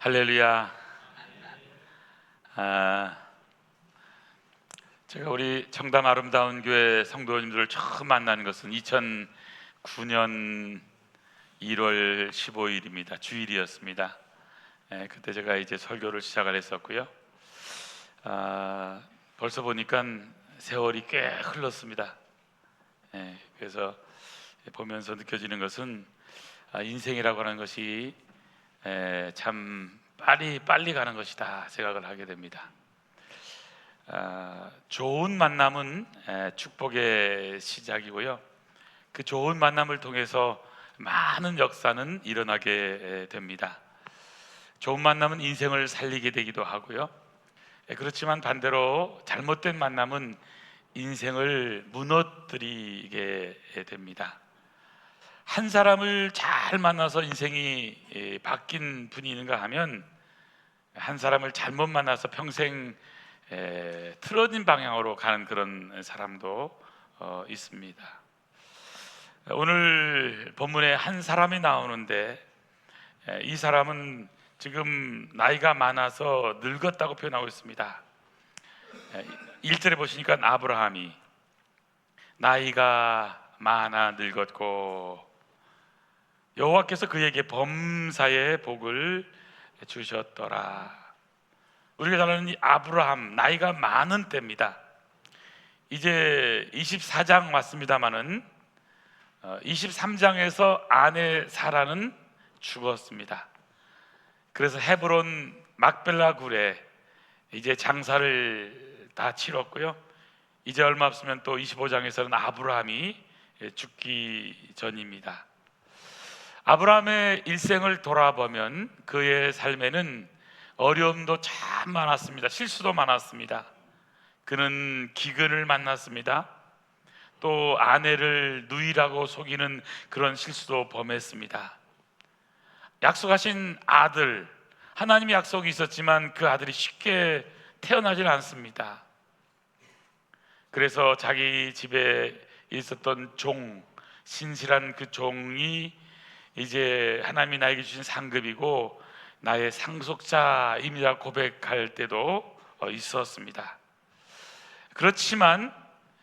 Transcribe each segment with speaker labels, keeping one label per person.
Speaker 1: 할렐루야. 제가 우리 청담 아름다운 교회 성도님들을 처음 만나는 것은 2009년 1월 15일입니다. 주일이었습니다. 그때 제가 이제 설교를 시작을 했었고요. 벌써 보니까 세월이 꽤 흘렀습니다. 그래서 보면서 느껴지는 것은 인생이라고 하는 것이 참 빨리 가는 것이다 생각을 하게 됩니다. 좋은 만남은 축복의 시작이고요. 그 좋은 만남을 통해서 많은 역사는 일어나게 됩니다. 좋은 만남은 인생을 살리게 되기도 하고요. 그렇지만 반대로 잘못된 만남은 인생을 무너뜨리게 됩니다. 한 사람을 잘 만나서 인생이 바뀐 분이 있는가 하면 한 사람을 잘못 만나서 평생 틀어진 방향으로 가는 그런 사람도 있습니다. 오늘 본문에 한 사람이 나오는데 이 사람은 지금 나이가 많아서 늙었다고 표현하고 있습니다. 1절에 보시니까 아브라함이 나이가 많아 늙었고 여호와께서 그에게 범사의 복을 주셨더라. 우리가 잘 아는 이 아브라함, 나이가 많은 때입니다. 이제 24장 왔습니다마는 23장에서 아내 사라는 죽었습니다. 그래서 헤브론 막벨라 굴에 이제 장사를 다 치렀고요. 이제 얼마 없으면 또 25장에서는 아브라함이 죽기 전입니다. 아브라함의 일생을 돌아보면 그의 삶에는 어려움도 참 많았습니다. 실수도 많았습니다. 그는 기근을 만났습니다. 또 아내를 누이라고 속이는 그런 실수도 범했습니다. 약속하신 아들, 하나님의 약속이 있었지만 그 아들이 쉽게 태어나질 않습니다. 그래서 자기 집에 있었던 종, 신실한 그 종이 이제 하나님이 나에게 주신 상급이고 나의 상속자입니다 고백할 때도 있었습니다. 그렇지만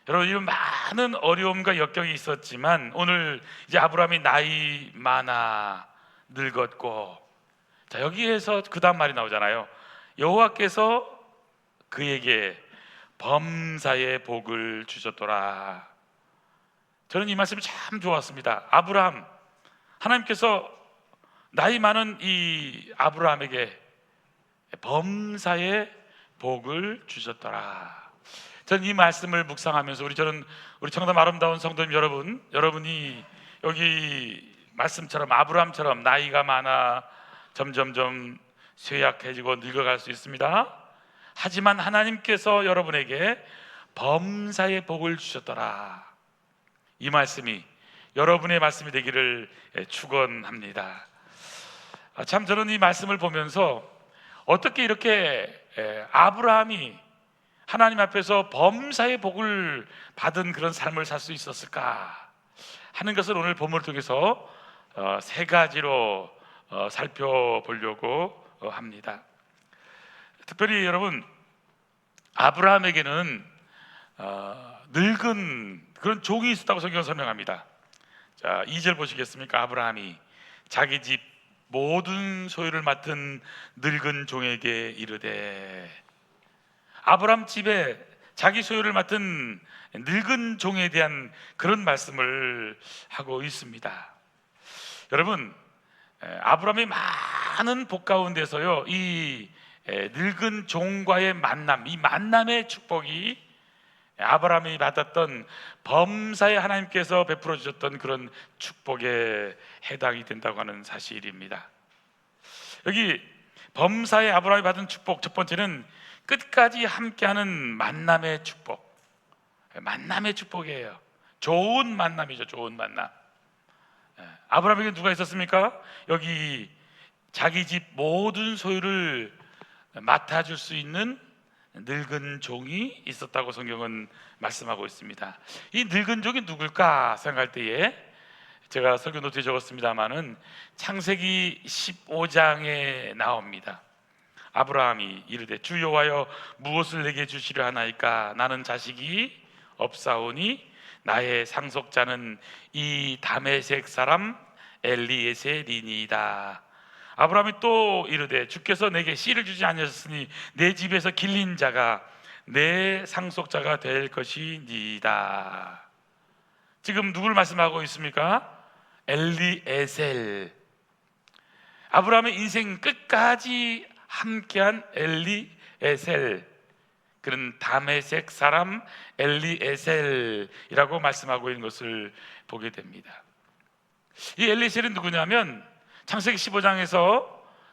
Speaker 1: 여러분, 이런 많은 어려움과 역경이 있었지만 오늘 이제 아브라함이 나이 많아 늙었고, 자, 여기에서 그 다음 말이 나오잖아요. 여호와께서 그에게 범사의 복을 주셨더라. 저는 이 말씀이 참 좋았습니다. 아브라함, 하나님께서 나이 많은 이 아브라함에게 범사의 복을 주셨더라. 저는 이 말씀을 묵상하면서 우리 청담 아름다운 성도님 여러분이 여기 말씀처럼 아브라함처럼 나이가 많아 점점점 쇠약해지고 늙어갈 수 있습니다. 하지만 하나님께서 여러분에게 범사의 복을 주셨더라. 이 말씀이 여러분의 말씀이 되기를 축원합니다. 참 저는 이 말씀을 보면서 어떻게 이렇게 아브라함이 하나님 앞에서 범사의 복을 받은 그런 삶을 살 수 있었을까 하는 것을 오늘 본문을 통해서 세 가지로 살펴보려고 합니다. 특별히 여러분, 아브라함에게는 늙은 그런 종이 있었다고 성경은 설명합니다. 자, 2절 보시겠습니까? 아브라함이 자기 집 모든 소유를 맡은 늙은 종에게 이르되, 아브라함 집에 자기 소유를 맡은 늙은 종에 대한 그런 말씀을 하고 있습니다. 여러분, 아브라함이 많은 복 가운데서요, 이 늙은 종과의 만남, 이 만남의 축복이 아브라함이 받았던 범사에 하나님께서 베풀어 주셨던 그런 축복에 해당이 된다고 하는 사실입니다. 여기 범사에 아브라함이 받은 축복, 첫 번째는 끝까지 함께하는 만남의 축복. 만남의 축복이에요. 좋은 만남이죠. 좋은 만남. 아브라함에게 누가 있었습니까? 여기 자기 집 모든 소유를 맡아줄 수 있는 늙은 종이 있었다고 성경은 말씀하고 있습니다. 이 늙은 종이 누굴까 생각할 때에 제가 설교 노트에 적었습니다마는 창세기 15장에 나옵니다. 아브라함이 이르되 주 여호와여 무엇을 내게 주시려 하나이까? 나는 자식이 없사오니 나의 상속자는 이 다메섹 사람 엘리에셀이니이다. 아브라함이 또 이르되 주께서 내게 씨를 주지 아니하셨으니 내 집에서 길린 자가 내 상속자가 될 것이니이다. 지금 누굴 말씀하고 있습니까? 엘리에셀. 아브라함의 인생 끝까지 함께한 엘리에셀, 그런 다메섹 사람 엘리에셀이라고 말씀하고 있는 것을 보게 됩니다. 이 엘리에셀은 누구냐면 창세기 15장에서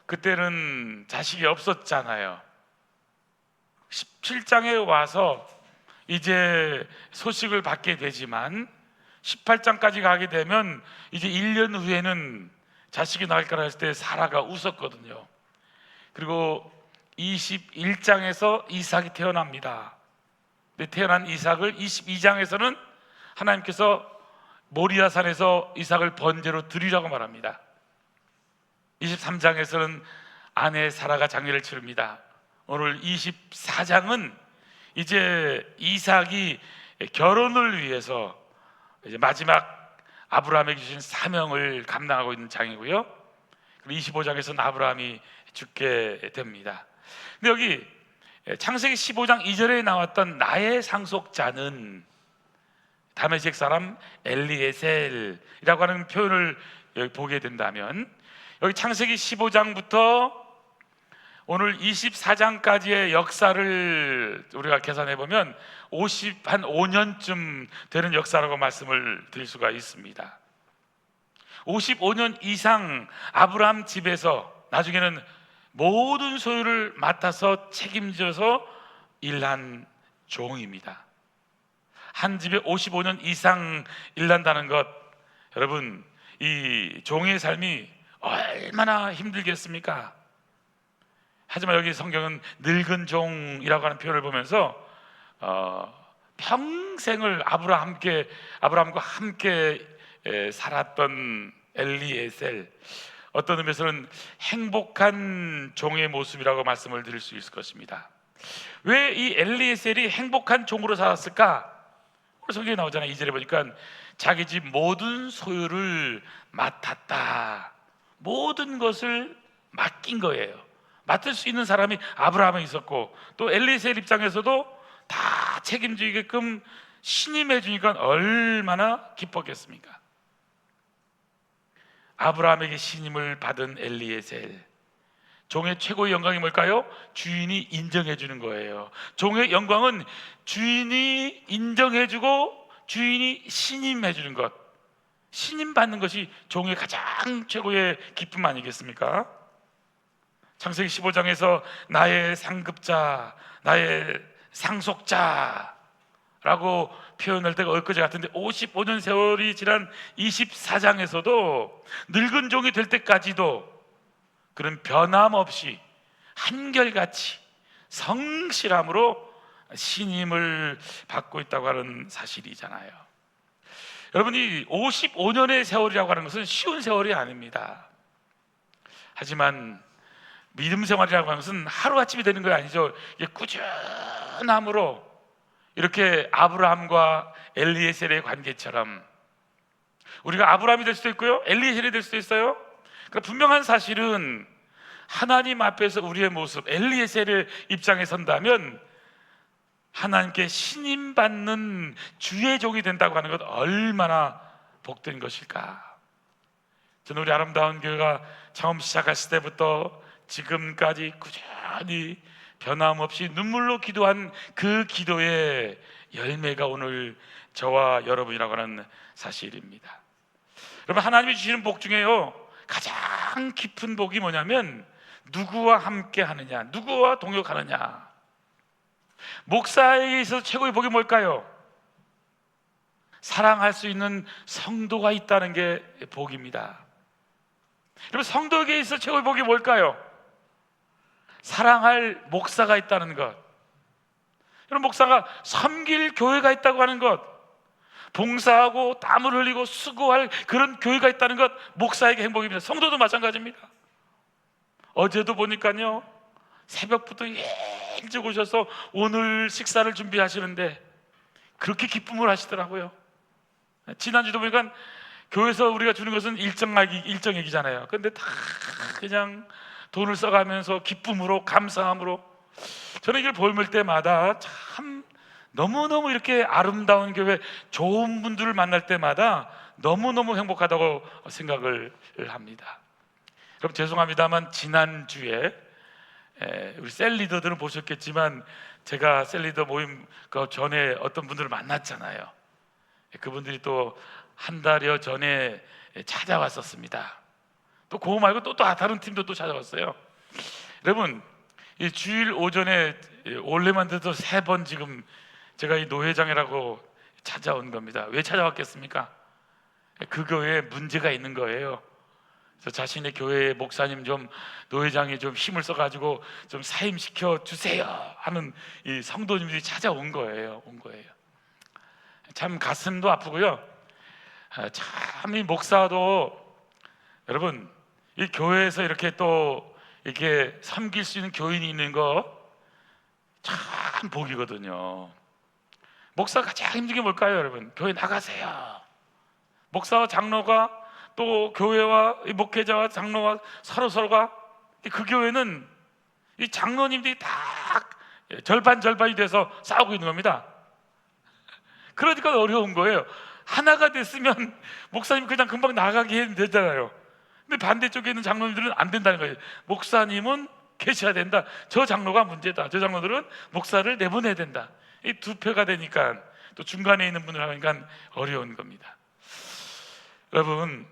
Speaker 1: 그때는 자식이 없었잖아요. 17장에 와서 이제 소식을 받게 되지만 18장까지 가게 되면 이제 1년 후에는 자식이 나올 거라 했을 때 사라가 웃었거든요. 그리고 21장에서 이삭이 태어납니다. 근데 태어난 이삭을 22장에서는 하나님께서 모리아산에서 이삭을 번제로 드리라고 말합니다. 23장에서는 아내 사라가 장례를 치릅니다. 오늘 24장은 이제 이삭이 결혼을 위해서 이제 마지막 아브라함에게 주신 사명을 감당하고 있는 장이고요. 그리고 25장에서는 아브라함이 죽게 됩니다. 근데 여기 창세기 15장 2절에 나왔던 나의 상속자는 다메섹 사람 엘리에셀이라고 하는 표현을 여기 보게 된다면, 여기 창세기 15장부터 오늘 24장까지의 역사를 우리가 계산해 보면 한 5년쯤 되는 역사라고 말씀을 드릴 수가 있습니다. 55년 이상 아브라함 집에서 나중에는 모든 소유를 맡아서 책임져서 일한 종입니다. 한 집에 55년 이상 일한다는 것, 여러분 이 종의 삶이 얼마나 힘들겠습니까? 하지만 여기 성경은 늙은 종이라고 하는 표현을 보면서 평생을 아브라함과 함께 살았던 엘리에셀, 어떤 의미에서는 행복한 종의 모습이라고 말씀을 드릴 수 있을 것입니다. 왜 이 엘리에셀이 행복한 종으로 살았을까? 성경에 나오잖아요. 2절에 보니까 자기 집 모든 소유를 맡았다. 모든 것을 맡긴 거예요. 맡을 수 있는 사람이 아브라함에 있었고, 또 엘리에셀 입장에서도 다 책임지게끔 신임해 주니까 얼마나 기뻤겠습니까? 아브라함에게 신임을 받은 엘리에셀, 종의 최고의 영광이 뭘까요? 주인이 인정해 주는 거예요. 종의 영광은 주인이 인정해 주고 주인이 신임해 주는 것, 신임 받는 것이 종의 가장 최고의 기쁨 아니겠습니까? 창세기 15장에서 나의 상급자, 나의 상속자라고 표현할 때가 엊그제 같은데 55년 세월이 지난 24장에서도 늙은 종이 될 때까지도 그런 변함없이 한결같이 성실함으로 신임을 받고 있다고 하는 사실이잖아요. 여러분이 55년의 세월이라고 하는 것은 쉬운 세월이 아닙니다. 하지만 믿음 생활이라고 하는 것은 하루아침이 되는 거 아니죠. 꾸준함으로 이렇게 아브라함과 엘리에셀의 관계처럼 우리가 아브라함이 될 수도 있고요, 엘리에셀이 될 수도 있어요. 그러니까 분명한 사실은 하나님 앞에서 우리의 모습, 엘리에셀의 입장에 선다면 하나님께 신임받는 주의 종이 된다고 하는 것, 얼마나 복된 것일까. 저는 우리 아름다운 교회가 처음 시작했을 때부터 지금까지 꾸준히 변함없이 눈물로 기도한 그 기도의 열매가 오늘 저와 여러분이라고 하는 사실입니다. 여러분, 하나님이 주시는 복 중에요, 가장 깊은 복이 뭐냐면 누구와 함께 하느냐, 누구와 동역하느냐. 목사에게 있어서 최고의 복이 뭘까요? 사랑할 수 있는 성도가 있다는 게 복입니다. 여러분, 성도에게 있어서 최고의 복이 뭘까요? 사랑할 목사가 있다는 것. 여러분, 목사가 섬길 교회가 있다고 하는 것. 봉사하고 땀을 흘리고 수고할 그런 교회가 있다는 것, 목사에게 행복입니다. 성도도 마찬가지입니다. 어제도 보니까요, 새벽부터 일찍 오셔서 오늘 식사를 준비하시는데 그렇게 기쁨을 하시더라고요. 지난주도 보니까 교회에서 우리가 주는 것은 일정액이잖아요. 근데 다 그냥 돈을 써가면서 기쁨으로, 감사함으로, 저는 이걸 볼 때마다 참 너무너무 이렇게 아름다운 교회, 좋은 분들을 만날 때마다 너무너무 행복하다고 생각을 합니다. 그럼 죄송합니다만 지난주에 우리 셀리더들은 보셨겠지만 제가 셀리더 모임 그 전에 어떤 분들을 만났잖아요. 그분들이 또 한 달여 전에 찾아왔었습니다. 또 그거 말고 또 다른 팀도 또 찾아왔어요. 여러분, 이 주일 오전에 올해만 돼도 3번 지금 제가 이 노회장이라고 찾아온 겁니다. 왜 찾아왔겠습니까? 그 교회에 문제가 있는 거예요. 그래서 자신의 교회 목사님 좀, 노회장이 좀 힘을 써가지고 좀 사임시켜 주세요 하는 이 성도님들이 찾아온 거예요. 참 가슴도 아프고요. 참 이 목사도, 여러분, 이 교회에서 이렇게 또 이렇게 섬길 수 있는 교인이 있는 거 참 복이거든요. 목사가 가장 힘든 게 뭘까요, 여러분? 교회 나가세요. 목사와 장로가 또 교회와 이 목회자와 장로와 서로가, 그 교회는 이 장로님들이 다 절반이 돼서 싸우고 있는 겁니다. 그러니까 어려운 거예요. 하나가 됐으면 목사님 그냥 금방 나가게 해도 되잖아요. 근데 반대쪽에 있는 장로님들은 안 된다는 거예요. 목사님은 계셔야 된다. 저 장로가 문제다. 저 장로들은 목사를 내보내야 된다. 이 두 표가 되니까, 또 중간에 있는 분을 하니까 어려운 겁니다. 여러분,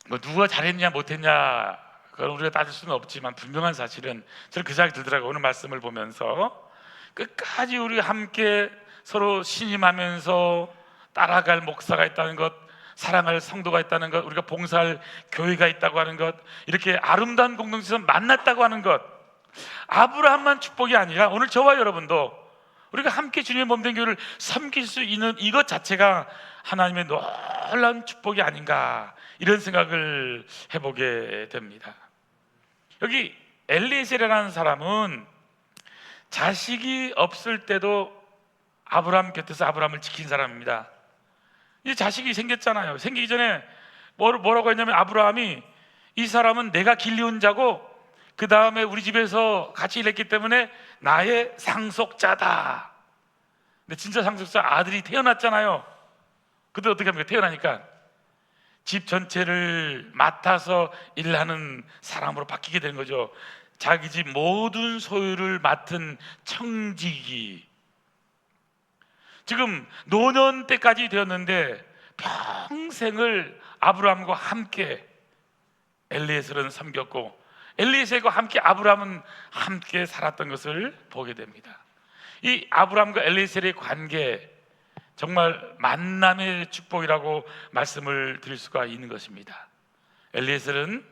Speaker 1: 뭐 누가 잘했냐 못했냐 그걸 우리가 따질 수는 없지만 분명한 사실은, 저는 그 생각이 들더라고요. 오늘 말씀을 보면서 끝까지 우리가 함께 서로 신임하면서 따라갈 목사가 있다는 것, 사랑할 성도가 있다는 것, 우리가 봉사할 교회가 있다고 하는 것, 이렇게 아름다운 공동체에서 만났다고 하는 것, 아브라함만 축복이 아니라 오늘 저와 여러분도 우리가 함께 주님의 몸된 교회를 섬길 수 있는 이것 자체가 하나님의 놀라운 축복이 아닌가, 이런 생각을 해보게 됩니다. 여기 엘리에셀이라는 사람은 자식이 없을 때도 아브라함 곁에서 아브라함을 지킨 사람입니다. 이제 자식이 생겼잖아요. 생기기 전에 뭐라고 했냐면, 아브라함이 이 사람은 내가 길리운 자고 그 다음에 우리 집에서 같이 일했기 때문에 나의 상속자다. 근데 진짜 상속자 아들이 태어났잖아요. 그때 어떻게 합니까? 태어나니까 집 전체를 맡아서 일하는 사람으로 바뀌게 되는 거죠. 자기 집 모든 소유를 맡은 청지기. 지금 노년 때까지 되었는데 평생을 아브라함과 함께 엘리에셀은 섬겼고, 엘리에셀과 함께 아브라함은 함께 살았던 것을 보게 됩니다. 이 아브라함과 엘리에셀의 관계, 정말 만남의 축복이라고 말씀을 드릴 수가 있는 것입니다. 엘리에셀은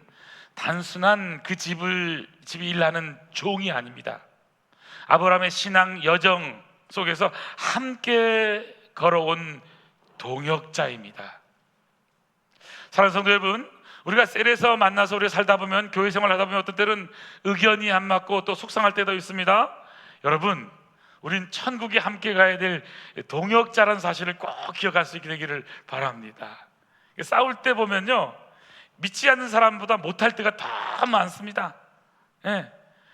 Speaker 1: 단순한 그 집이 일하는 종이 아닙니다. 아브라함의 신앙 여정 속에서 함께 걸어온 동역자입니다. 사랑하는 성도 여러분, 우리가 셀에서 만나서 우리가 살다 보면, 교회 생활 하다 보면 어떤 때는 의견이 안 맞고 또 속상할 때도 있습니다. 여러분, 우린 천국에 함께 가야 될 동역자라는 사실을 꼭 기억할 수 있게 되기를 바랍니다. 싸울 때 보면요, 믿지 않는 사람보다 못할 때가 더 많습니다.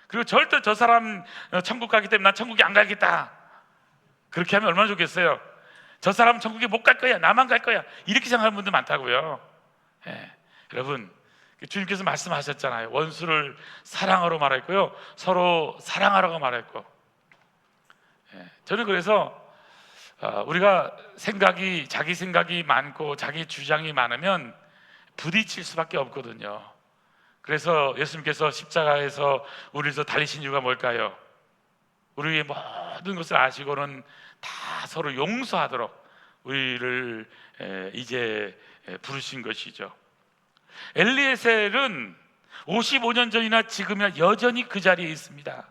Speaker 1: 그리고 절대 저 사람 천국 가기 때문에 난 천국에 안 가겠다, 그렇게 하면 얼마나 좋겠어요. 저 사람은 천국에 못 갈 거야, 나만 갈 거야, 이렇게 생각하는 분들 많다고요. 여러분, 주님께서 말씀하셨잖아요. 원수를 사랑하러 말했고요, 서로 사랑하라고 말했고. 저는 그래서 우리가 자기 생각이 많고 자기 주장이 많으면 부딪힐 수밖에 없거든요. 그래서 예수님께서 십자가에서 우리를 달리신 이유가 뭘까요? 우리의 모든 것을 아시고는 다 서로 용서하도록 우리를 이제 부르신 것이죠. 엘리에셀은 55년 전이나 지금이나 여전히 그 자리에 있습니다.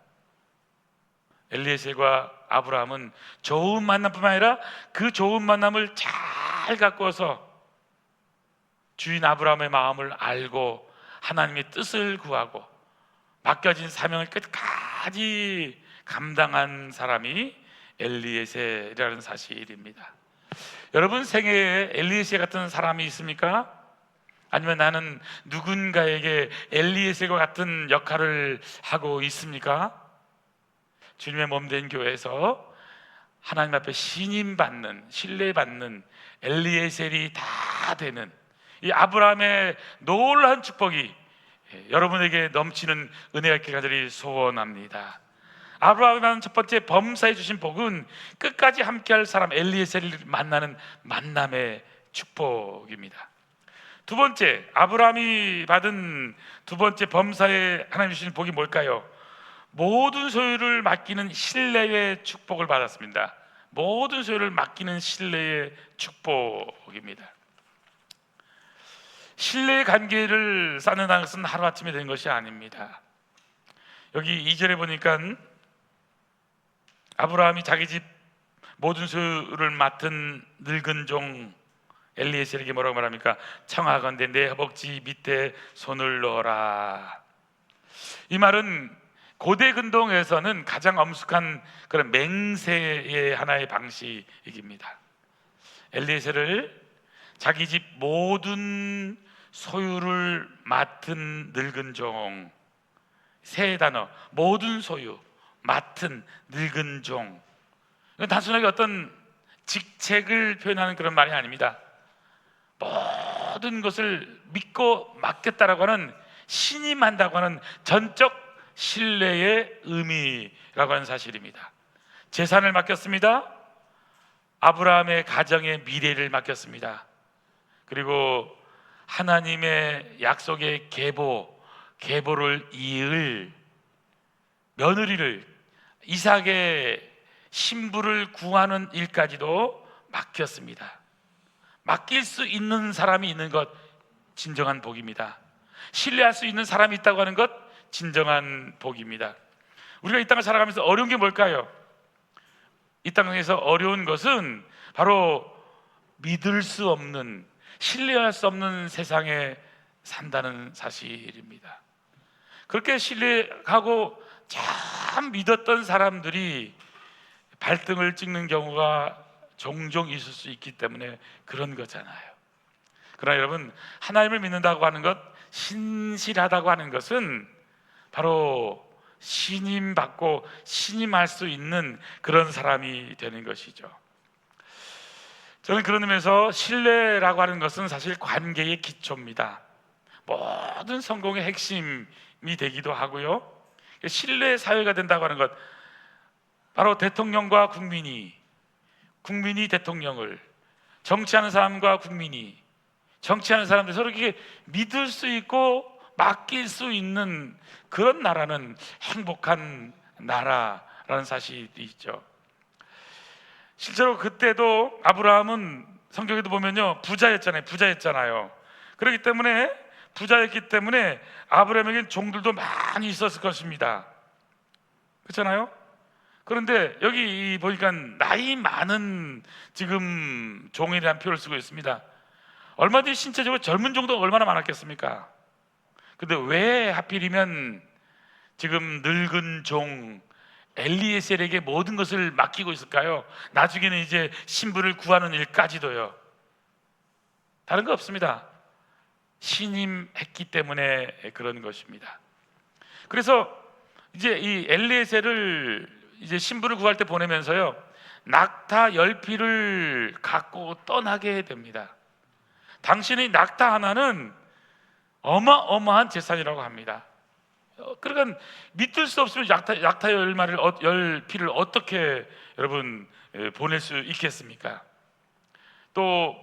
Speaker 1: 엘리에셀과 아브라함은 좋은 만남뿐만 아니라 그 좋은 만남을 잘 가꾸어서 주인 아브라함의 마음을 알고 하나님의 뜻을 구하고 맡겨진 사명을 끝까지 감당한 사람이 엘리에셀이라는 사실입니다. 여러분 생애에 엘리에셀 같은 사람이 있습니까? 아니면 나는 누군가에게 엘리에셀과 같은 역할을 하고 있습니까? 주님의 몸된 교회에서 하나님 앞에 신임받는, 신뢰받는 엘리에셀이 다 되는 이 아브라함의 놀라운 축복이 여러분에게 넘치는 은혜가 있길 간절히 소원합니다. 아브라함이라는 첫 번째 범사에 주신 복은 끝까지 함께할 사람 엘리에셀을 만나는 만남의 축복입니다. 두 번째, 아브라함이 받은 두 번째 범사에 하나님 주신 복이 뭘까요? 모든 소유를 맡기는 신뢰의 축복을 받았습니다. 모든 소유를 맡기는 신뢰의 축복입니다. 신뢰의 관계를 쌓는다는 것은 하루아침에 된 것이 아닙니다. 여기 2절에 보니까 아브라함이 자기 집 모든 소유를 맡은 늙은 종 엘리에셀에게 뭐라고 말합니까? 청하건대 내 허벅지 밑에 손을 넣어라. 이 말은 고대 근동에서는 가장 엄숙한 그런 맹세의 하나의 방식입니다. 엘리에셀을 자기 집 모든 소유를 맡은 늙은 종, 세 단어, 모든 소유, 맡은 늙은 종. 단순하게 어떤 직책을 표현하는 그런 말이 아닙니다. 모든 것을 믿고 맡겼다라고 하는, 신임한다고 하는 전적 신뢰의 의미라고 하는 사실입니다. 재산을 맡겼습니다. 아브라함의 가정의 미래를 맡겼습니다. 그리고 하나님의 약속의 계보를 이을 며느리를, 이삭의 신부를 구하는 일까지도 맡겼습니다. 맡길 수 있는 사람이 있는 것, 진정한 복입니다. 신뢰할 수 있는 사람이 있다고 하는 것, 진정한 복입니다. 우리가 이 땅을 살아가면서 어려운 게 뭘까요? 이 땅에서 어려운 것은 바로 믿을 수 없는, 신뢰할 수 없는 세상에 산다는 사실입니다. 그렇게 신뢰하고 참 믿었던 사람들이 발등을 찍는 경우가 종종 있을 수 있기 때문에 그런 거잖아요. 그러나 여러분, 하나님을 믿는다고 하는 것, 신실하다고 하는 것은 바로 신임받고 신임할 수 있는 그런 사람이 되는 것이죠. 저는 그런 의미에서 신뢰라고 하는 것은 사실 관계의 기초입니다. 모든 성공의 핵심이 되기도 하고요. 신뢰 사회가 된다고 하는 것, 바로 대통령과 국민이 대통령을, 정치하는 사람과 국민이, 정치하는 사람들 서로 이렇게 믿을 수 있고 맡길 수 있는 그런 나라는 행복한 나라라는 사실이 있죠. 실제로 그때도 아브라함은 성경에도 보면요, 부자였잖아요. 그렇기 때문에, 부자였기 때문에 아브라함에겐 종들도 많이 있었을 것입니다. 그렇잖아요? 그런데 여기 보니까 나이 많은 지금 종이라는 표현을 쓰고 있습니다. 얼마든지 신체적으로 젊은 종도 얼마나 많았겠습니까? 근데 왜 하필이면 지금 늙은 종 엘리에셀에게 모든 것을 맡기고 있을까요? 나중에는 이제 신부를 구하는 일까지도요. 다른 거 없습니다. 신임했기 때문에 그런 것입니다. 그래서 이제 이 엘리에셀을 이제 신부를 구할 때 보내면서요, 낙타 10피를 갖고 떠나게 됩니다. 당신의 낙타 하나는 어마어마한 재산이라고 합니다. 그러니까 믿을 수 없으면 낙타 10피를 어떻게 여러분 보낼 수 있겠습니까? 또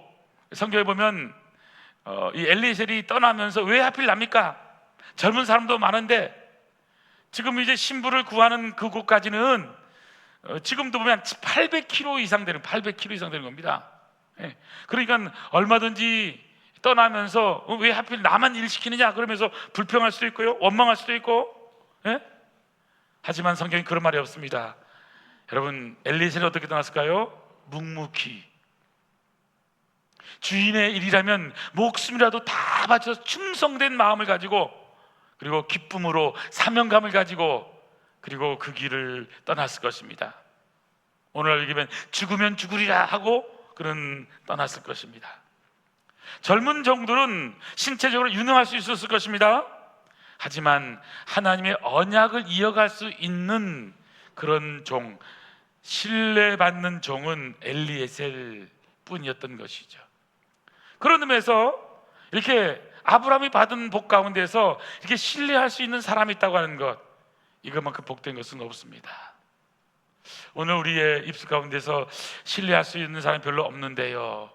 Speaker 1: 성경에 보면 이 엘리에셀이 떠나면서 왜 하필 납니까? 젊은 사람도 많은데 지금 이제 신부를 구하는 그곳까지는 지금도 보면 800km 이상 되는 겁니다. 그러니까 얼마든지 떠나면서 왜 하필 나만 일 시키느냐 그러면서 불평할 수도 있고요, 원망할 수도 있고. 하지만 성경에 그런 말이 없습니다. 여러분, 엘리에셀은 어떻게 떠났을까요? 묵묵히. 주인의 일이라면 목숨이라도 다 바쳐서 충성된 마음을 가지고, 그리고 기쁨으로 사명감을 가지고, 그리고 그 길을 떠났을 것입니다. 오늘 얘기하면 죽으면 죽으리라 하고 그는 떠났을 것입니다. 젊은 종들은 신체적으로 유능할 수 있었을 것입니다. 하지만 하나님의 언약을 이어갈 수 있는 그런 종, 신뢰받는 종은 엘리에셀 뿐이었던 것이죠. 그런 의미에서 이렇게 아브라함이 받은 복 가운데서 이렇게 신뢰할 수 있는 사람이 있다고 하는 것, 이것만큼 복된 것은 없습니다. 오늘 우리의 입술 가운데서 신뢰할 수 있는 사람이 별로 없는데요,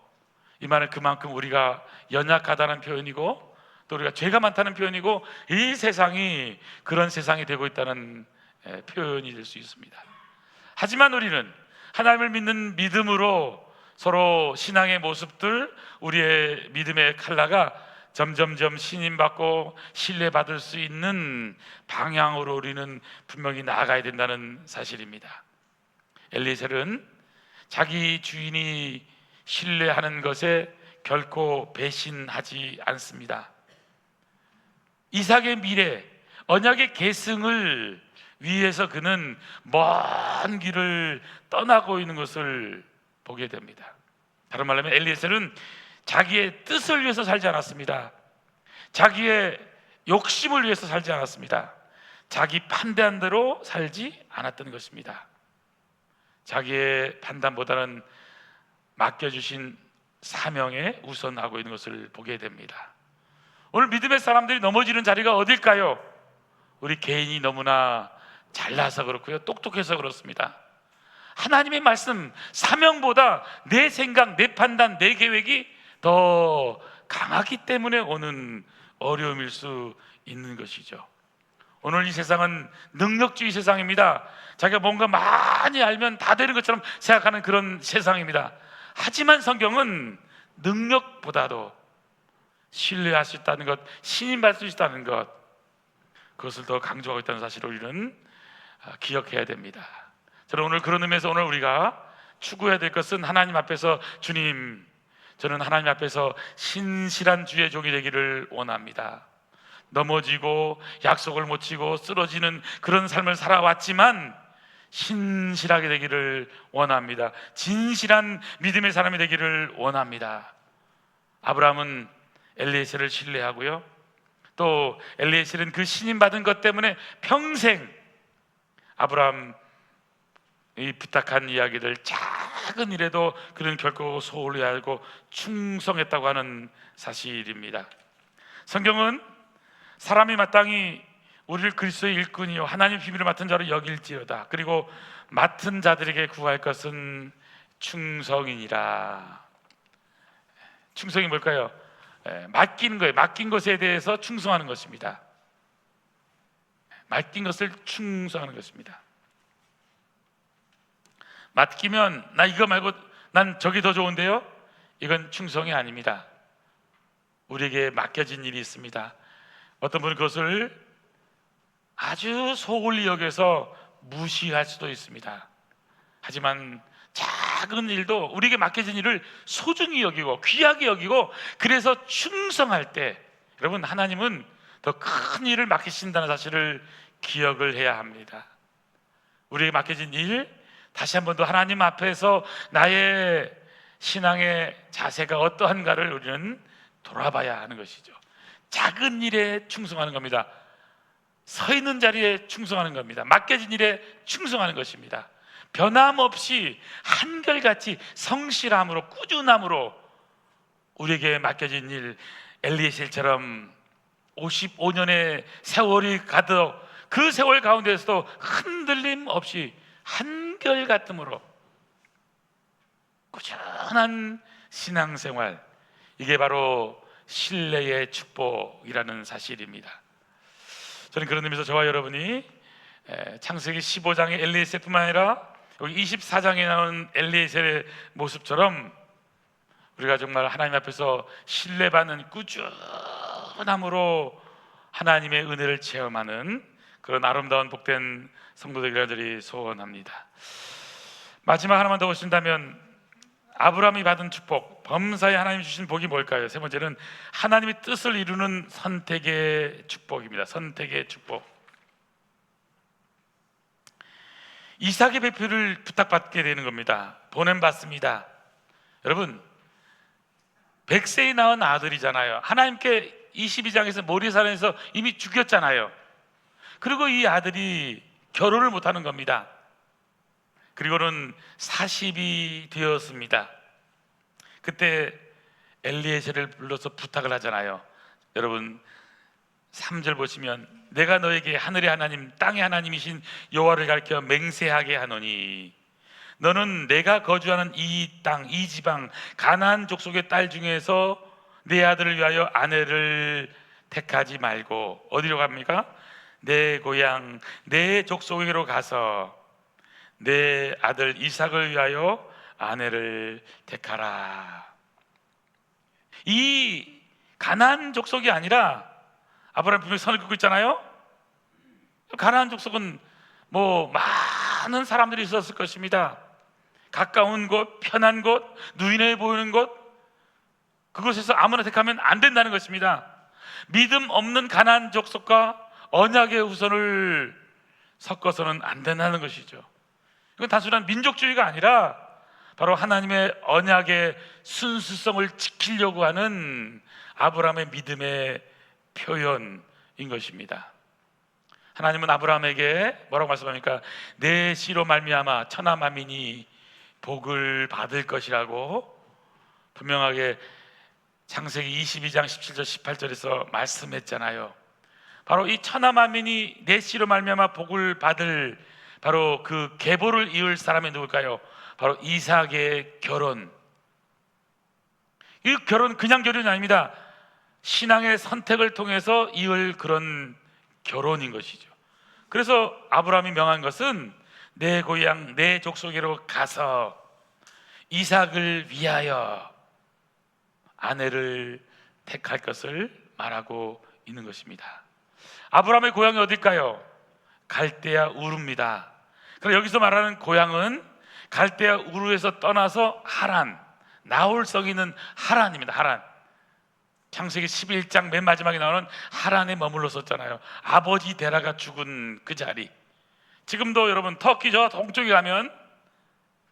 Speaker 1: 이 말은 그만큼 우리가 연약하다는 표현이고 또 우리가 죄가 많다는 표현이고, 이 세상이 그런 세상이 되고 있다는 표현이 될 수 있습니다. 하지만 우리는 하나님을 믿는 믿음으로 서로 신앙의 모습들, 우리의 믿음의 칼라가 점점점 신임받고 신뢰받을 수 있는 방향으로 우리는 분명히 나아가야 된다는 사실입니다. 엘리에셀은 자기 주인이 신뢰하는 것에 결코 배신하지 않습니다. 이삭의 미래, 언약의 계승을 위해서 그는 먼 길을 떠나고 있는 것을 보게 됩니다. 다른 말로 하면 엘리에셀은 자기의 뜻을 위해서 살지 않았습니다. 자기의 욕심을 위해서 살지 않았습니다. 자기 판단 대로 살지 않았던 것입니다. 자기의 판단보다는 맡겨주신 사명에 우선하고 있는 것을 보게 됩니다. 오늘 믿음의 사람들이 넘어지는 자리가 어딜까요? 우리 개인이 너무나 잘나서 그렇고요, 똑똑해서 그렇습니다. 하나님의 말씀, 사명보다 내 생각, 내 판단, 내 계획이 더 강하기 때문에 오는 어려움일 수 있는 것이죠. 오늘 이 세상은 능력주의 세상입니다. 자기가 뭔가 많이 알면 다 되는 것처럼 생각하는 그런 세상입니다. 하지만 성경은 능력보다도 신뢰할 수 있다는 것, 신임받을 수 있다는 것, 그것을 더 강조하고 있다는 사실을 우리는 기억해야 됩니다. 저는 오늘 그런 의미에서 오늘 우리가 추구해야 될 것은 하나님 앞에서, 주님, 저는 하나님 앞에서 신실한 주의 종이 되기를 원합니다. 넘어지고 약속을 못 지고 쓰러지는 그런 삶을 살아왔지만 신실하게 되기를 원합니다. 진실한 믿음의 사람이 되기를 원합니다. 아브라함은 엘리에셀을 신뢰하고요, 또 엘리에셀은 그 신임받은 것 때문에 평생 아브라함이 부탁한 이야기를 작은 일에도 그는 결코 소홀히 알고 충성했다고 하는 사실입니다. 성경은 사람이 마땅히 우리를 그리스도의 일꾼이요 하나님 비밀을 맡은 자로 여길지어다, 그리고 맡은 자들에게 구할 것은 충성이니라. 충성이 뭘까요? 맡기는 거예요. 맡긴 것에 대해서 충성하는 것입니다. 맡긴 것을 충성하는 것입니다. 맡기면 나 이거 말고 난 저기 더 좋은데요, 이건 충성이 아닙니다. 우리에게 맡겨진 일이 있습니다. 어떤 분은 그것을 아주 소홀히 여겨서 무시할 수도 있습니다. 하지만 작은 일도 우리에게 맡겨진 일을 소중히 여기고 귀하게 여기고, 그래서 충성할 때 여러분, 하나님은 더 큰 일을 맡기신다는 사실을 기억을 해야 합니다. 우리에게 맡겨진 일, 다시 한 번 더 하나님 앞에서 나의 신앙의 자세가 어떠한가를 우리는 돌아봐야 하는 것이죠. 작은 일에 충성하는 겁니다. 서 있는 자리에 충성하는 겁니다. 맡겨진 일에 충성하는 것입니다. 변함없이 한결같이 성실함으로, 꾸준함으로 우리에게 맡겨진 일, 엘리에셀처럼 55년의 세월이 가도 그 세월 가운데서도 흔들림 없이 한결같음으로 꾸준한 신앙생활, 이게 바로 신뢰의 축복이라는 사실입니다. 저는 그런 의미에서 저와 여러분이 창세기 15장의 엘리에셀뿐만 아니라 여기 24장에 나오는 엘리에셀의 모습처럼 우리가 정말 하나님 앞에서 신뢰받는 꾸준함으로 하나님의 은혜를 체험하는 그런 아름다운 복된 성도들이 소원합니다. 마지막 하나만 더 보신다면 아브라함이 받은 축복, 범사에 하나님이 주신 복이 뭘까요? 세 번째는 하나님의 뜻을 이루는 선택의 축복입니다. 선택의 축복. 이삭의 배필을 부탁받게 되는 겁니다. 보냄받습니다. 여러분, 백세에 낳은 아들이잖아요. 하나님께 22장에서 모리사란에서 이미 죽였잖아요. 그리고 이 아들이 결혼을 못하는 겁니다. 그리고는 40이 되었습니다. 그때 엘리에셀을 불러서 부탁을 하잖아요. 여러분 3절 보시면 내가 너에게 하늘의 하나님 땅의 하나님이신 여호와를 가리켜 맹세하게 하노니 너는 내가 거주하는 이 땅, 이 지방 가나안 족속의 딸 중에서 내 아들을 위하여 아내를 택하지 말고 어디로 갑니까? 내 고향 내 족속에로 가서 내 아들 이삭을 위하여 아내를 택하라. 이 가나안 족속이 아니라 아브라함 분명히 선을 긋고 있잖아요. 가나안 족속은 뭐 많은 사람들이 있었을 것입니다. 가까운 곳, 편한 곳, 누이네 보이는 곳, 그곳에서 아무나 택하면 안 된다는 것입니다. 믿음 없는 가나안 족속과 언약의 후손을 섞어서는 안 된다는 것이죠. 이건 단순한 민족주의가 아니라 바로 하나님의 언약의 순수성을 지키려고 하는 아브라함의 믿음의 표현인 것입니다. 하나님은 아브라함에게 뭐라고 말씀합니까? 내 씨로 말미암아 천하 만민이 복을 받을 것이라고 분명하게 창세기 22장 17절 18절에서 말씀했잖아요. 바로 이 천하 만민이 내 씨로 말미암아 복을 받을 바로 그 계보를 이을 사람이 누굴까요? 바로 이삭의 결혼. 이 결혼 그냥 결혼이 아닙니다. 신앙의 선택을 통해서 이을 그런 결혼인 것이죠. 그래서 아브라함이 명한 것은 내 고향 내 족속으로 가서 이삭을 위하여 아내를 택할 것을 말하고 있는 것입니다. 아브라함의 고향이 어딜까요? 갈대아 우르입니다. 그럼 여기서 말하는 고향은 갈대아 우르에서 떠나서 하란, 나홀성이 있는 하란입니다. 하란. 창세기 11장 맨 마지막에 나오는 하란에 머물렀었잖아요. 아버지 데라가 죽은 그 자리. 지금도 여러분 터키죠. 동쪽에 가면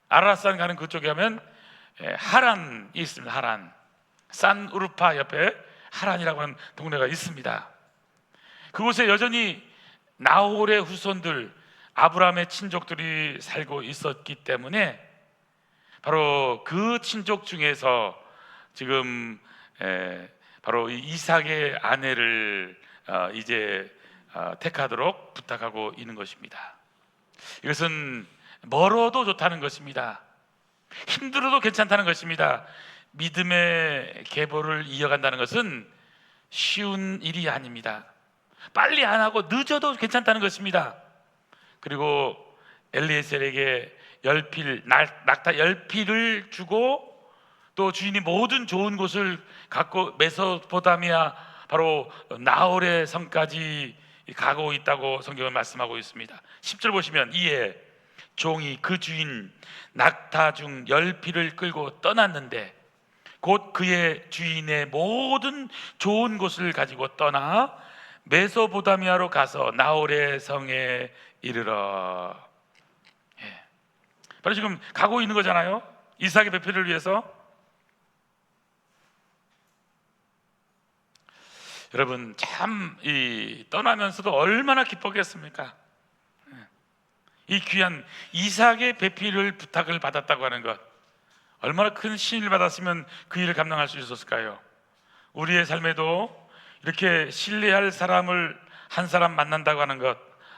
Speaker 1: 아라산 가는 그쪽에 가면 하란이 있습니다. 하란. 산 우르파 옆에 하란이라고 하는 동네가 있습니다. 그곳에 여전히 나홀의 후손들, 아브라함의 친족들이 살고 있었기 때문에 바로 그 친족 중에서 지금 바로 이 이삭의 아내를 이제 택하도록 부탁하고 있는 것입니다. 이것은 멀어도 좋다는 것입니다. 힘들어도 괜찮다는 것입니다. 믿음의 계보를 이어간다는 것은 쉬운 일이 아닙니다. 빨리 안 하고 늦어도 괜찮다는 것입니다. 그리고 엘리에셀에게 낙타 10필을 주고 또 주인이 모든 좋은 곳을 갖고 메소포타미아 바로 나홀의 성까지 가고 있다고 성경은 말씀하고 있습니다. 10절 보시면 이에 종이 그 주인 낙타 중 10필을 끌고 떠났는데 곧 그의 주인의 모든 좋은 곳을 가지고 떠나 메소포타미아로 가서 나홀의 성에 이르러. 바로 지금 가고 있는 거잖아요. 이삭의 배필을 위해서. 여러분 참 떠나면서도 얼마나 기뻤겠습니까? 이 귀한 이삭의 배필을 부탁을 받았다고 하는 것, 얼마나 큰 신을 받았으면 그 일을 감당할 수 있었을까요? 우리의 삶에도 이렇게 신뢰할 사람을 한 사람 만난다고 하는 것,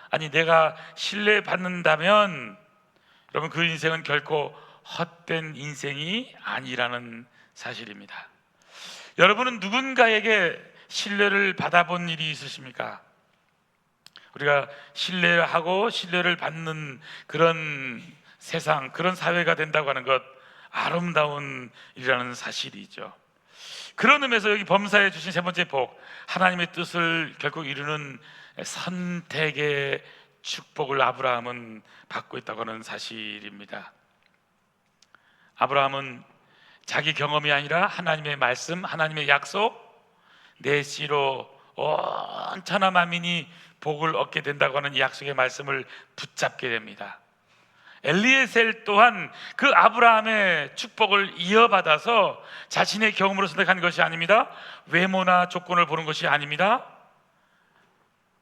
Speaker 1: 아니 내가 신뢰받는다면 여러분 그 인생은 결코 헛된 인생이 아니라는 사실입니다. 여러분은 누군가에게 신뢰를 받아본 일이 있으십니까? 우리가 신뢰하고 신뢰를 받는 그런 세상, 그런 사회가 된다고 하는 것, 아름다운 일이라는 사실이죠. 그런 의미에서 여기 범사에 주신 세 번째 복, 하나님의 뜻을 결국 이루는 선택의 축복을 아브라함은 받고 있다고 하는 사실입니다. 아브라함은 자기 경험이 아니라 하나님의 말씀, 하나님의 약속, 내 씨로 온 천하 만민이 복을 얻게 된다고 하는 이 약속의 말씀을 붙잡게 됩니다. 엘리에셀 또한 그 아브라함의 축복을 이어받아서 자신의 경험으로 선택한 것이 아닙니다. 외모나 조건을 보는 것이 아닙니다.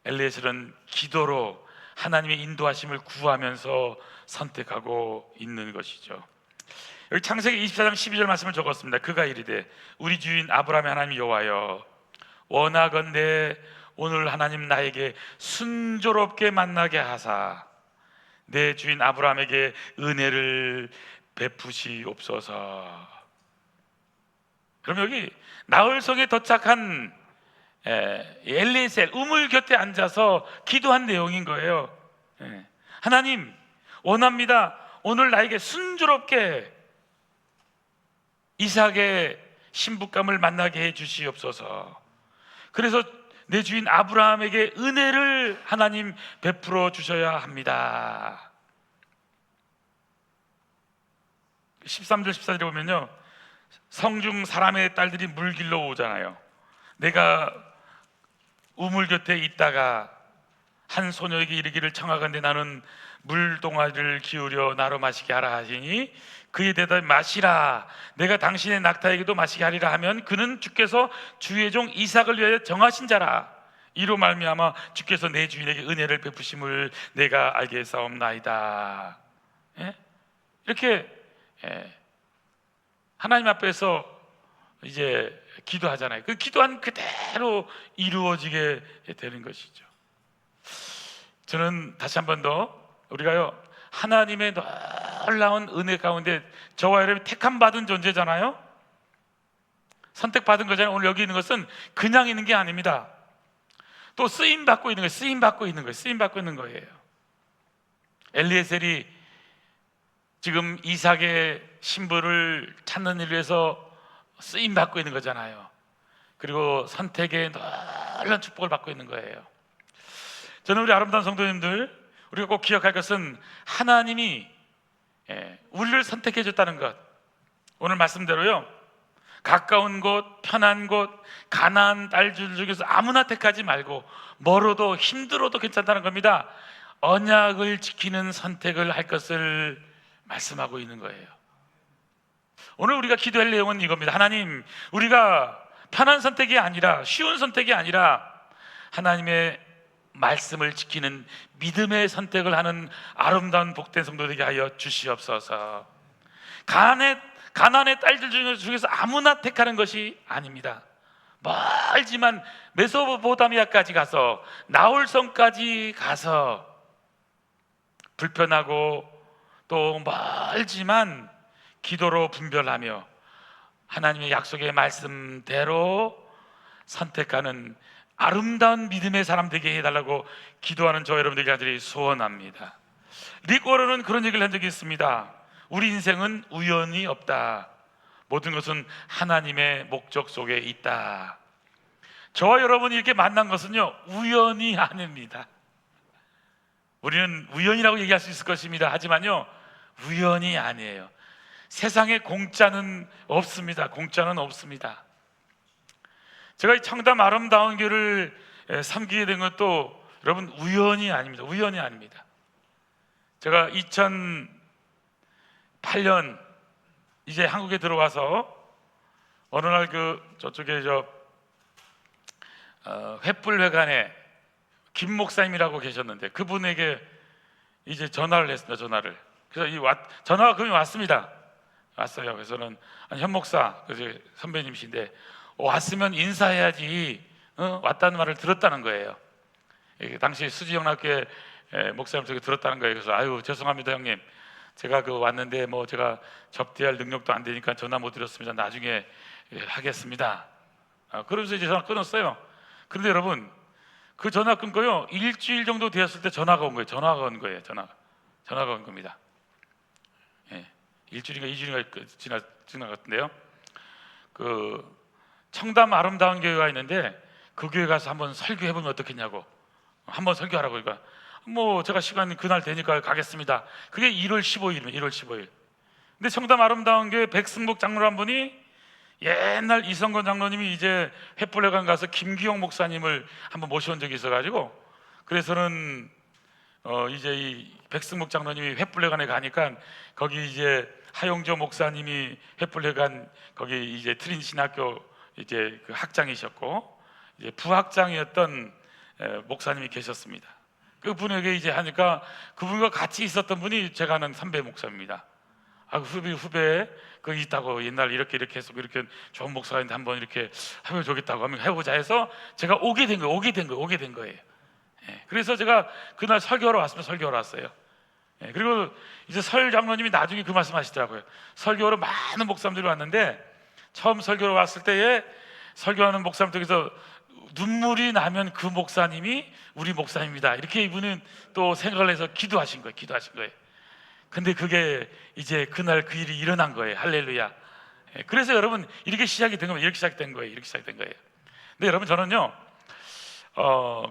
Speaker 1: 엘리에셀은 기도로 하나님의 인도하심을 구하면서 선택하고 있는 것이죠. 여기 창세기 24장 12절 말씀을 적었습니다. 그가 이르되 우리 주인 아브라함의 하나님 여호와여, 원하건대 오늘 하나님 나에게 순조롭게 만나게 하사 내 주인 아브라함에게 은혜를 베푸시옵소서. 그럼 여기 나홀성에 도착한 엘리에셀 우물 곁에 앉아서 기도한 내용인 거예요. 하나님 원합니다. 오늘 나에게 순조롭게 이삭의 신부감을 만나게 해 주시옵소서. 그래서 내 주인 아브라함에게 은혜를 하나님 베풀어 주셔야 합니다. 13절 14절에 보면요, 성중 사람의 딸들이 물길로 오잖아요. 내가 우물 곁에 있다가 한 소녀에게 이르기를 청하건대 나는 물동아리를 기울여 나로 마시게 하라 하시니 그에 대답 마시라, 내가 당신의 낙타에게도 마시게 하리라 하면 그는 주께서 주의 종 이삭을 위하여 정하신 자라. 이로 말미암아 주께서 내 주인에게 은혜를 베푸심을 내가 알게 싸움나이다. 이렇게 하나님 앞에서 이제 기도하잖아요. 그 기도한 그대로 이루어지게 되는 것이죠. 저는 다시 한 번 더 우리가요, 하나님의 놀라운 은혜 가운데 저와 여러분이 택함 받은 존재잖아요. 선택받은 거잖아요. 오늘 여기 있는 것은 그냥 있는 게 아닙니다. 또 쓰임 받고 있는 거예요. 쓰임 받고 있는 거예요. 엘리에셀이 지금 이삭의 신부를 찾는 일을 위해서 쓰임 받고 있는 거잖아요. 그리고 선택의 놀라운 축복을 받고 있는 거예요. 저는 우리 아름다운 성도님들, 우리가 꼭 기억할 것은 하나님이 우리를 선택해 줬다는 것. 오늘 말씀대로요, 가까운 곳, 편한 곳, 가나안 딸들 중에서 아무나 택하지 말고 멀어도 힘들어도 괜찮다는 겁니다. 언약을 지키는 선택을 할 것을 말씀하고 있는 거예요. 오늘 우리가 기도할 내용은 이겁니다. 하나님, 우리가 편한 선택이 아니라, 쉬운 선택이 아니라 하나님의 말씀을 지키는 믿음의 선택을 하는 아름다운 복된 성도 되게 하여 주시옵소서. 가나안의 딸들 중에서 아무나 택하는 것이 아닙니다. 멀지만 메소포타미아까지 가서, 나홀성까지 가서, 불편하고 또 멀지만 기도로 분별하며 하나님의 약속의 말씀대로 선택하는 아름다운 믿음의 사람 되게 해달라고 기도하는 저 여러분들 간절히 소원합니다. 릭 워런은 그런 얘기를 한 적이 있습니다. 우리 인생은 우연이 없다. 모든 것은 하나님의 목적 속에 있다. 저와 여러분이 이렇게 만난 것은요, 우연이 아닙니다. 우리는 우연이라고 얘기할 수 있을 것입니다. 하지만요, 우연이 아니에요. 세상에 공짜는 없습니다. 공짜는 없습니다. 제가 이 청담 아름다운 교회를 섬기게 된 것도 여러분 우연이 아닙니다. 우연이 아닙니다. 제가 2008년 이제 한국에 들어와서 어느 날 저쪽에 횃불회관에 김 목사님이라고 계셨는데 그분에게 이제 전화를 했습니다. 전화를. 그래서 전화가 금이 왔습니다. 왔어요. 그래서는 현 목사, 선배님이신데 왔으면 인사해야지, 왔다는 말을 들었다는 거예요. 당시 수지영락교회 목사님 쪽에 들었다는 거예요. 그래서 아유 죄송합니다 형님, 제가 왔는데 뭐 제가 접대할 능력도 안 되니까 전화 못 드렸습니다. 나중에 하겠습니다. 그러면서 이제 전화 끊었어요. 그런데 여러분, 그 전화 끊고요, 일주일 정도 되었을 때 전화가 온 거예요. 전화가 온 겁니다. 일주일인가 2주인가 지나갔던데요. 청담 아름다운 교회가 있는데 그 교회 가서 한번 설교해보면 어떻겠냐고, 한번 설교하라고. 그러니까 뭐 제가 시간이 그날 되니까 가겠습니다. 그게 1월 15일이면 1월 15일. 근데 청담 아름다운 교회 백승복 장로 한 분이 옛날 이성건 장로님이 이제 횃불회관 가서 김기용 목사님을 한번 모셔온 적이 있어가지고, 그래서는 이제 이 백승복 장로님이 횃불회관에 가니까 거기 이제 하용조 목사님이 횃불회관 거기 이제 트린 신학교 이제 그 학장이셨고, 이제 부학장이었던 목사님이 계셨습니다. 그분에게 이제 하니까 그분과 같이 있었던 분이 제가 아는 삼배 목사입니다. 후배 그 있다고 옛날 이렇게 해서 이렇게 좋은 목사가 있는데 한번 이렇게 해보겠다고 하면 해보자 해서 제가 오게 된 거예요. 그래서 제가 그날 설교하러 왔어요. 그리고 이제 설 장로님이 나중에 그 말씀하시더라고요. 설교하러 많은 목사님들이 왔는데 처음 설교로 왔을 때에 설교하는 목사님들께서 눈물이 나면 그 목사님이 우리 목사입니다, 이렇게 이분은 또 생각을 해서 기도하신 거예요. 근데 그게 이제 그날 그 일이 일어난 거예요. 할렐루야. 그래서 여러분 이렇게 시작이 된 거예요. 이렇게 시작된 거예요. 근데 여러분 저는요,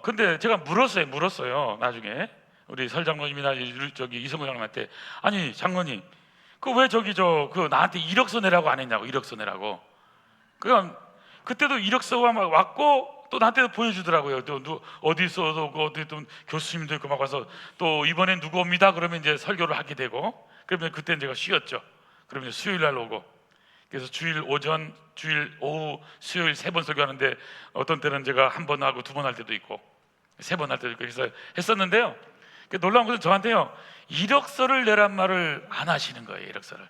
Speaker 1: 근데 제가 물었어요. 나중에 우리 설 장로님이나 저기 이성구 장로님한테, 아니 장로님, 그 왜 그 나한테 이력서 내라고 안 했냐고. 이력서 내라고. 그냥 그때도 이력서가 막 왔고 또 나한테도 보여주더라고요. 또 어디서 어디 또 교수님도 있고 막 와서 또 이번엔 누구 옵니다 그러면 이제 설교를 하게 되고, 그러면 그때는 제가 쉬었죠. 그러면 이제 수요일 날 오고, 그래서 주일 오전, 주일 오후, 수요일 3번 설교하는데 어떤 때는 제가 1번 하고 2번 할 때도 있고 3번 할 때도 있고 그래서 했었는데요. 놀라운 것은 저한테요, 이력서를 내란 말을 안 하시는 거예요. 이력서를.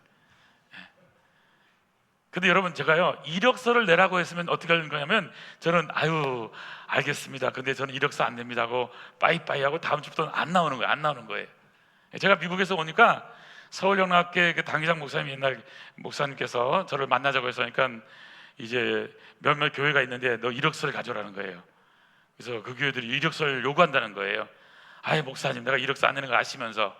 Speaker 1: 근데 여러분 제가요, 이력서를 내라고 했으면 어떻게 하는 거냐면 저는 알겠습니다, 근데 저는 이력서 안 냅니다 하고 빠이빠이 하고 다음 주부터는 안 나오는 거예요. 제가 미국에서 오니까 서울영락교회 그 당회장 목사님, 옛날 목사님께서 저를 만나자고 해서 하니까 이제 몇몇 교회가 있는데 너 이력서를 가져오라는 거예요. 그래서 그 교회들이 이력서를 요구한다는 거예요. 목사님, 내가 이력서 안 내는 거 아시면서.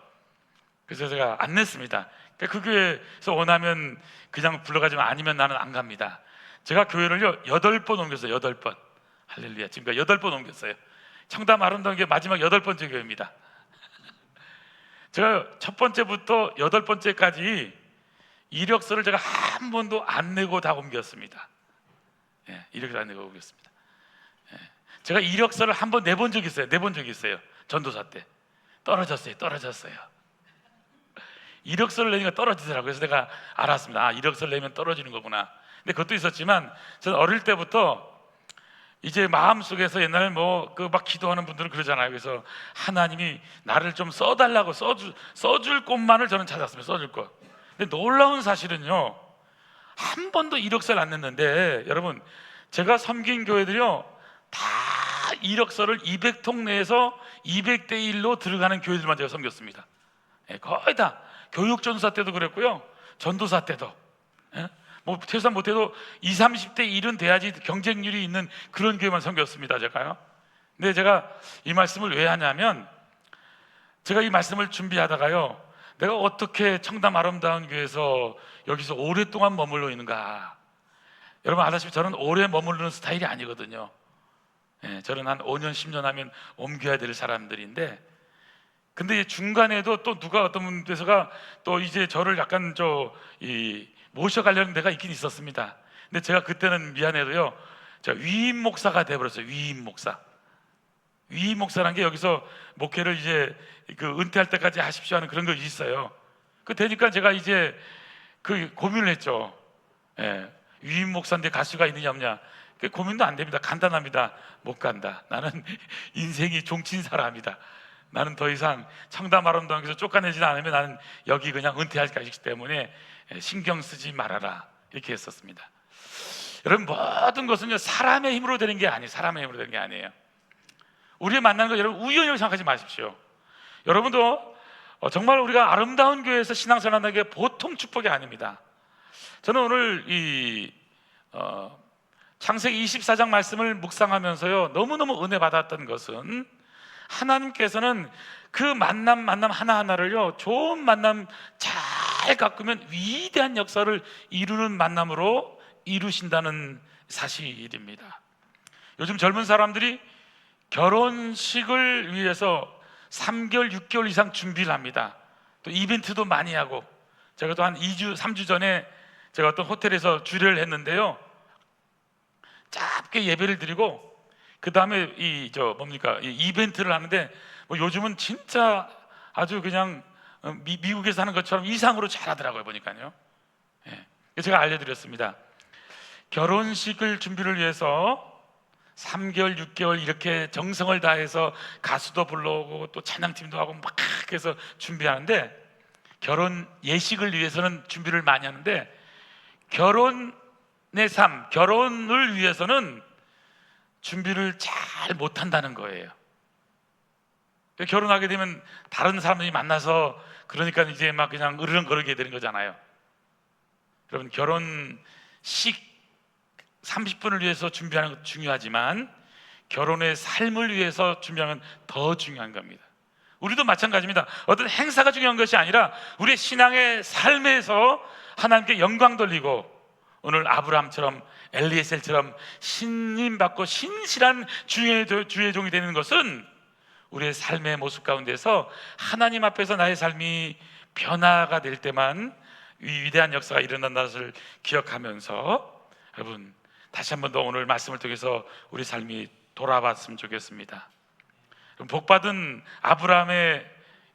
Speaker 1: 그래서 제가 안 냈습니다. 그 교회에서 원하면 그냥 불러가지만 아니면 나는 안 갑니다. 제가 교회를요 8번 옮겼어요. 8번. 할렐루야. 지금까지 8번 옮겼어요. 청담 아름다운 게 마지막 8번째 교회입니다. 제가 첫 번째부터 8번째까지 이력서를 제가 한 번도 안 내고 다 옮겼습니다. 이력서를 안 내고 옮겼습니다. 제가 이력서를 한 번 내본 적이 있어요. 전도사 때. 떨어졌어요. 이력서를 내니까 떨어지더라고요. 그래서 내가 알았습니다. 이력서를 내면 떨어지는 거구나. 근데 그것도 있었지만 저는 어릴 때부터 이제 마음속에서 옛날에 막 기도하는 분들은 그러잖아요. 그래서 하나님이 나를 좀 써달라고 써줄 곳만을 저는 찾았습니다. 써줄 곳. 근데 놀라운 사실은요, 한 번도 이력서를 안 냈는데 여러분, 제가 섬긴 교회들이요 다 이력서를 200통 내에서 200대 1로 들어가는 교회들만 제가 섬겼습니다. 거의 다. 교육전도사 때도 그랬고요, 전도사 때도. 최소한 못해도 20, 30대 1은 돼야지 경쟁률이 있는 그런 교회만 섬겼습니다, 제가요. 근데 제가 이 말씀을 왜 하냐면, 제가 이 말씀을 준비하다가요, 내가 어떻게 청담 아름다운 교회에서 여기서 오랫동안 머물러 있는가. 여러분 아다시피 저는 오래 머무르는 스타일이 아니거든요. 저는 한 5년 10년 하면 옮겨야 될 사람들인데, 근데 중간에도 또 누가 어떤 분께서가 또 이제 저를 약간 모셔가려는 데가 있긴 있었습니다. 근데 제가 그때는 미안해도요, 제가 위임 목사가 돼버렸어요. 위임 목사라는 게 여기서 목회를 이제 은퇴할 때까지 하십시오 하는 그런 거 있어요. 그 되니까 제가 이제 고민을 했죠. 위임 목사인데 갈 수가 있느냐 없냐. 고민도 안 됩니다. 간단합니다. 못 간다. 나는 인생이 종친 사람이다. 나는 더 이상 청담 아름다운 교회에서 쫓아내지 않으면 나는 여기 그냥 은퇴할 것이기 때문에 신경 쓰지 말아라, 이렇게 했었습니다. 여러분 모든 것은요 사람의 힘으로 되는 게 아니에요. 우리의 만나는 거 여러분 우연이라고 생각하지 마십시오. 여러분도 정말 우리가 아름다운 교회에서 신앙생활 한다는 게 보통 축복이 아닙니다. 저는 오늘 창세기 24장 말씀을 묵상하면서요 너무너무 은혜 받았던 것은, 하나님께서는 그 만남 하나하나를요 좋은 만남 잘 가꾸면 위대한 역사를 이루는 만남으로 이루신다는 사실입니다. 요즘 젊은 사람들이 결혼식을 위해서 3개월, 6개월 이상 준비를 합니다. 또 이벤트도 많이 하고 제가 또 한 2주, 3주 전에 제가 어떤 호텔에서 주례를 했는데요, 짧게 예배를 드리고 그 다음에 이 이벤트를 하는데, 뭐 요즘은 진짜 아주 그냥 미국에서 하는 것처럼 이상으로 잘하더라고요, 보니까요. 예. 제가 알려드렸습니다. 결혼식을 준비를 위해서 3개월, 6개월 이렇게 정성을 다해서 가수도 불러오고 또 찬양팀도 하고 막 해서 준비하는데, 결혼 예식을 위해서는 준비를 많이 하는데 결혼의 삶, 결혼을 위해서는 준비를 잘 못한다는 거예요. 결혼하게 되면 다른 사람들이 만나서 그러니까 이제 막 그냥 으르렁거리게 되는 거잖아요. 여러분, 결혼식 30분을 위해서 준비하는 것도 중요하지만 결혼의 삶을 위해서 준비하는 건 더 중요한 겁니다. 우리도 마찬가지입니다. 어떤 행사가 중요한 것이 아니라 우리의 신앙의 삶에서 하나님께 영광 돌리고, 오늘 아브라함처럼 엘리에셀처럼 신임받고 신실한 주의 종이 되는 것은 우리의 삶의 모습 가운데서 하나님 앞에서 나의 삶이 변화가 될 때만 이 위대한 역사가 일어난다는 것을 기억하면서, 여러분 다시 한 번 더 오늘 말씀을 통해서 우리 삶이 돌아봤으면 좋겠습니다. 복받은 아브라함의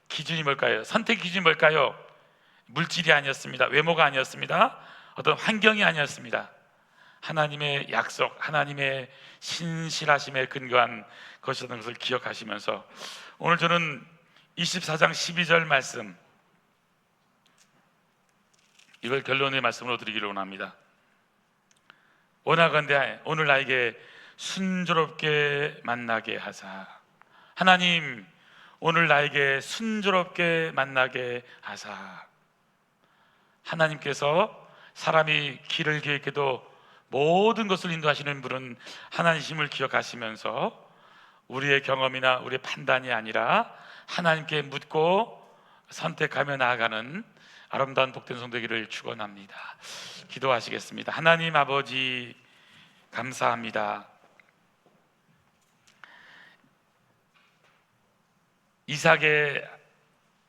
Speaker 1: 기준이 뭘까요? 선택 기준이 뭘까요? 물질이 아니었습니다. 외모가 아니었습니다. 어떤 환경이 아니었습니다. 하나님의 약속, 하나님의 신실하심에 근거한 것이라는 것을 기억하시면서, 오늘 저는 24장 12절 말씀, 이걸 결론의 말씀으로 드리기를 원합니다. 원하건대 오늘 나에게 순조롭게 만나게 하사. 하나님, 오늘 나에게 순조롭게 만나게 하사. 하나님께서 사람이 길을 계획해도 모든 것을 인도하시는 분은 하나님심을 기억하시면서 우리의 경험이나 우리의 판단이 아니라 하나님께 묻고 선택하며 나아가는 아름다운 복된 성도기를 축원합니다. 기도하시겠습니다. 하나님 아버지, 감사합니다. 이삭의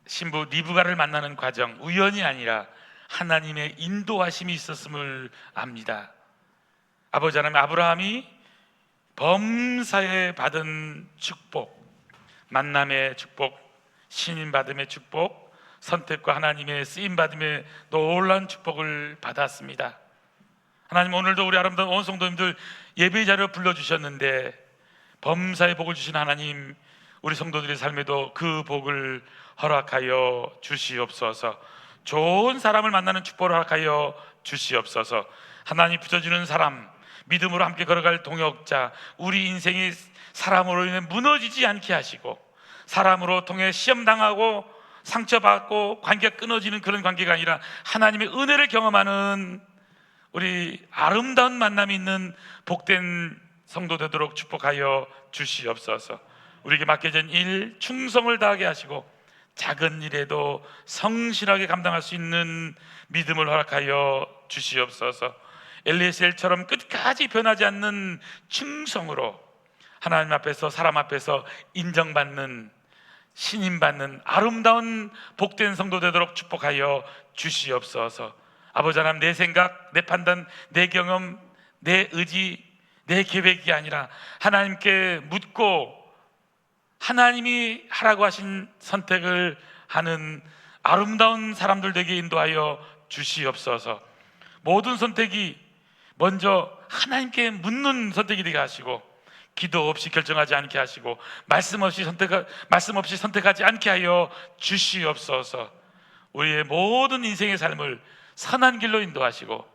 Speaker 1: 신부 리브가를 만나는 과정, 우연이 아니라 하나님의 인도하심이 있었음을 압니다. 아버지 하나님, 아브라함이 범사에 받은 축복, 만남의 축복, 신임받음의 축복, 선택과 하나님의 쓰임받음의 놀라운 축복을 받았습니다. 하나님, 오늘도 우리 아름다운 온 성도님들 예배 자리로 불러주셨는데 범사의 복을 주신 하나님, 우리 성도들의 삶에도 그 복을 허락하여 주시옵소서. 좋은 사람을 만나는 축복을 허락하여 주시옵소서. 하나님 붙여주는 사람, 믿음으로 함께 걸어갈 동역자, 우리 인생이 사람으로 인해 무너지지 않게 하시고, 사람으로 통해 시험당하고 상처받고 관계가 끊어지는 그런 관계가 아니라 하나님의 은혜를 경험하는 우리 아름다운 만남이 있는 복된 성도 되도록 축복하여 주시옵소서. 우리에게 맡겨진 일 충성을 다하게 하시고 작은 일에도 성실하게 감당할 수 있는 믿음을 허락하여 주시옵소서. 엘리에셀처럼 끝까지 변하지 않는 충성으로 하나님 앞에서, 사람 앞에서 인정받는, 신임받는 아름다운 복된 성도 되도록 축복하여 주시옵소서. 아버지 하나님, 내 생각, 내 판단, 내 경험, 내 의지, 내 계획이 아니라 하나님께 묻고 하나님이 하라고 하신 선택을 하는 아름다운 사람들 되게 인도하여 주시옵소서. 모든 선택이 먼저 하나님께 묻는 선택이 되게 하시고, 기도 없이 결정하지 않게 하시고, 말씀 없이 선택하지 않게 하여 주시옵소서. 우리의 모든 인생의 삶을 선한 길로 인도하시고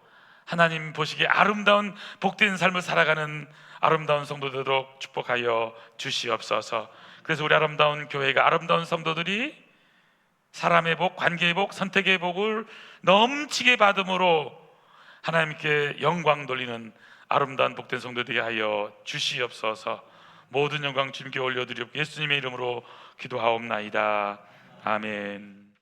Speaker 1: 하나님 보시기에 아름다운 복된 삶을 살아가는 아름다운 성도 되도록 축복하여 주시옵소서. 그래서 우리 아름다운 교회가, 아름다운 성도들이 사람의 복, 관계의 복, 선택의 복을 넘치게 받음으로 하나님께 영광 돌리는 아름다운 복된 성도 되게 하여 주시옵소서. 모든 영광 주님께 올려드리옵고 예수님의 이름으로 기도하옵나이다. 아멘.